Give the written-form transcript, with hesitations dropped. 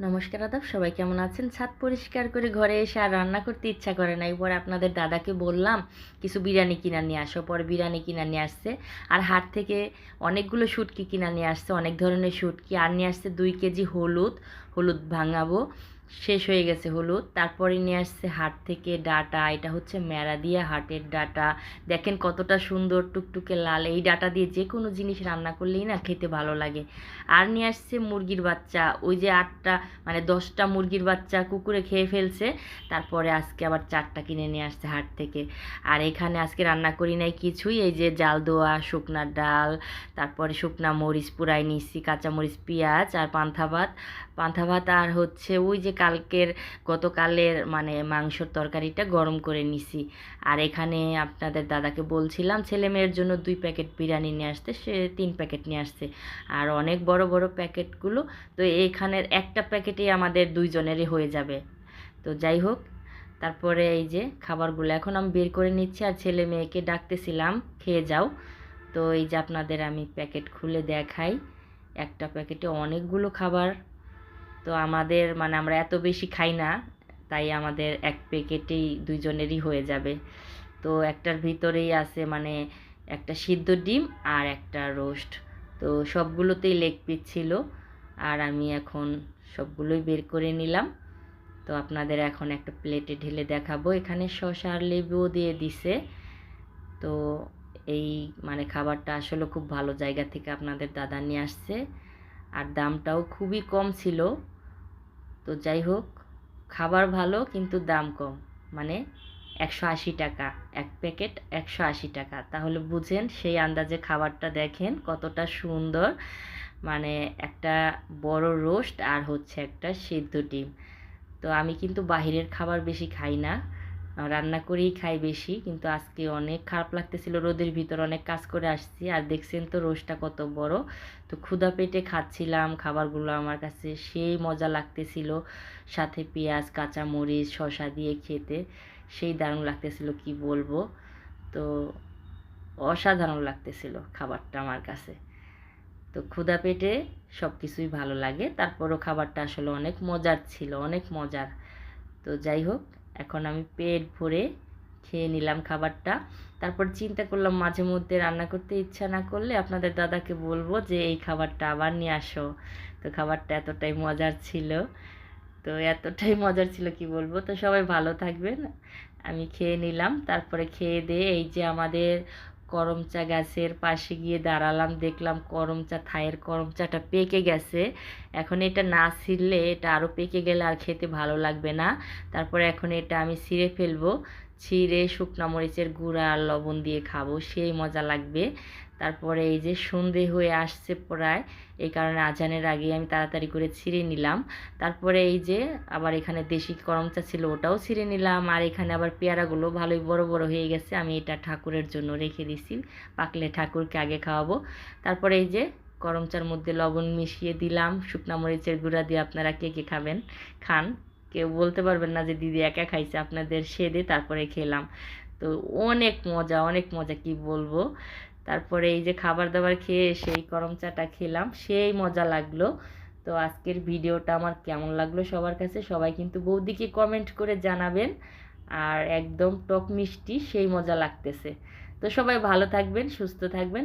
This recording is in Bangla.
নমস্কার আদাব, সবাই কেমন আছেন? ছাদ পরিষ্কার করে ঘরে এসে আর রান্না করতে ইচ্ছা করে না। এরপরে আপনাদের দাদাকে বললাম কিছু বিরিয়ানি কিনা নিয়ে আসো। পরে বিরিয়ানি কিনা নিয়ে আসছে, আর হাট থেকে অনেকগুলো শুটকি কিনা নিয়ে আসছে, অনেক ধরনের শুটকি। আর নিয়ে আসছে 2 কেজি হলুদ। হলুদ ভাঙাবো, শেষ হয়ে গেছে হলুদ। তারপরে নিয়ে আসছে হাট থেকে ডাটা, এটা হচ্ছে মেরা দিয়া হাটের ডাটা। দেখেন কতটা সুন্দর টুকটুকে লাল। এই ডাটা দিয়ে যে কোনো জিনিস রান্না করলেই না খেতে ভালো লাগে। আর নিয়ে আসছে মুরগির বাচ্চা, ওই যে 8টা মানে 10টা মুরগির বাচ্চা কুকুরে খেয়ে ফেলছে, তারপরে আজকে আবার 4টা কিনে নিয়ে আসছে হাট থেকে। আর এখানে আজকে রান্না করি নাই কিছুই, এই যে জাল দোয়া শুকনা ডাল, তারপরে শুকনা মরিচ পুরাই নিচ্ছি, কাঁচামরিচ পেঁয়াজ আর পান্তা ভাত আর হচ্ছে ওই যে গতকালের মানে মাংসর তরকারিটা গরম করে নিছি। আর এখানে আপনাদের দাদাকে বলছিলাম ছেলে মেয়ের জন্য 2 প্যাকেট বিরিয়ানি নিয়ে আসতে, সে 3 প্যাকেট নিয়ে আসছে। আর অনেক বড় বড় প্যাকেটগুলো, তো এখানের একটা প্যাকেটেই আমাদের 2 জনেরই হয়ে যাবে। তো যাই হোক, তারপরে এই যে খাবারগুলো এখন আমি বের করে নিচ্ছি, আর ছেলে মেয়েকে ডাকতেছিলাম খেয়ে যাও। তো এই যে আপনাদের আমি প্যাকেট খুলে দেখাই, একটা প্যাকেটে অনেকগুলো খাবার। তো আমাদের মানে আমরা এত বেশি খাই না, তাই আমাদের এক প্যাকেটেই 2 জনেরই হয়ে যাবে। তো একটার ভিতরেই আছে মানে একটা সিদ্ধ ডিম আর একটা রোস্ট। তো সবগুলোতেই লেগ পিস ছিল, আর আমি এখন সবগুলোই বের করে নিলাম। তো আপনাদের এখন একটা প্লেটে ঢেলে দেখাবো। এখানে শসা আর লেবুও দিয়ে দিছে। তো এই মানে খাবারটা আসলে খুব ভালো জায়গা থেকে আপনাদের দাদা নিয়ে আসছে, আর দামটাও খুবই কম ছিল। তো যাই হোক, খাবার ভালো কিন্তু দাম কম, মানে 180 টাকা এক প্যাকেট, 180 টাকা। তাহলে বুঝেন সেই আন্দাজে খাবারটা দেখেন কতটা সুন্দর। মানে একটা বড় রোস্ট আর হচ্ছে একটা সিদ্ধ ডিম। তো আমি কিন্তু বাহিরের খাবার বেশি খাই না, রান্না করেই খাই বেশি। কিন্তু আজকে অনেক খারাপ লাগতেছিল, রোদের ভিতর অনেক কাজ করে আসছি। আর দেখছেন তো রোস্টটা কত বড়। তো ক্ষুধা পেটে খাচ্ছিলাম খাবারগুলো, আমার কাছে সেই মজা লাগতেছিল। সাথে পেঁয়াজ কাঁচামরিচ শসা দিয়ে খেতে সেই দারুণ লাগতেছিল, কি বলবো। তো অসাধারণ লাগতেছিল খাবারটা আমার কাছে। তো ক্ষুধা পেটে সব কিছুই ভালো লাগে, তারপরও খাবারটা আসলে অনেক মজার ছিল, অনেক মজার। তো যাই হোক, এখন আমি পেট ভরে খেয়ে নিলাম খাবারটা। তারপর চিন্তা করলাম মাঝে মধ্যে রান্না করতে ইচ্ছা না করলে আপনাদের দাদাকে বলবো যে এই খাবারটা আবার নিয়ে আসো। তো খাবারটা এতটাই মজার ছিল, তো এতটাই মজার ছিল কি বলবো। তো সবাই ভালো থাকবেন। আমি খেয়ে নিলাম, তারপরে খেয়ে দিয়ে এই যে আমাদের করমচা গাছের পাশে গিয়ে দাঁড়ালাম, দেখলাম করমচা থায়ের করমচাটা পেকে গেছে। এখন এটা না ছিঁড়লে এটা আরও পেকে গেলে আর খেতে ভালো লাগবে না। তারপরে এখন এটা আমি ছিঁড়ে ফেলবো, ছিঁড়ে শুকনা মরিচের গুঁড়া আর লবণ দিয়ে খাবো, সেই মজা লাগবে। তারপরে এই যে সন্ধে হয়ে আসছে প্রায়, এই কারণে আজানের আগে আমি তাড়াতাড়ি করে ছিঁড়ে নিলাম। তারপরে এই যে আবার এখানে দেশি করমচা ছিল, ওটাও ছিঁড়ে নিলাম। আর এখানে আবার পেয়ারাগুলো ভালোই বড় বড় হয়ে গেছে, আমি এটা ঠাকুরের জন্য রেখে দিছি, পাকলে ঠাকুরকে আগে খাওয়াবো। তারপরে এই যে করমচার মধ্যে লবণ মিশিয়ে দিলাম, শুকনা মরিচের গুঁড়া দিয়ে আপনারা কে কে খান, কেউ বলতে পারবেন না যে দিদি একা খাইছে, আপনাদের সেদে তারপরে খেলাম। তো অনেক মজা, অনেক মজা, কি বলবো। তারপরে এই যে খাবার দাবার খেয়ে সেই করম চাটা খেলাম, সেই মজা লাগলো। তো আজকের ভিডিওটা আমার কেমন লাগলো সবার কাছে, সবাই কিন্তু বৌদিকে কমেন্ট করে জানাবেন। আর একদম টক মিষ্টি, সেই মজা লাগতেছে। তো সবাই ভালো থাকবেন, সুস্থ থাকবেন।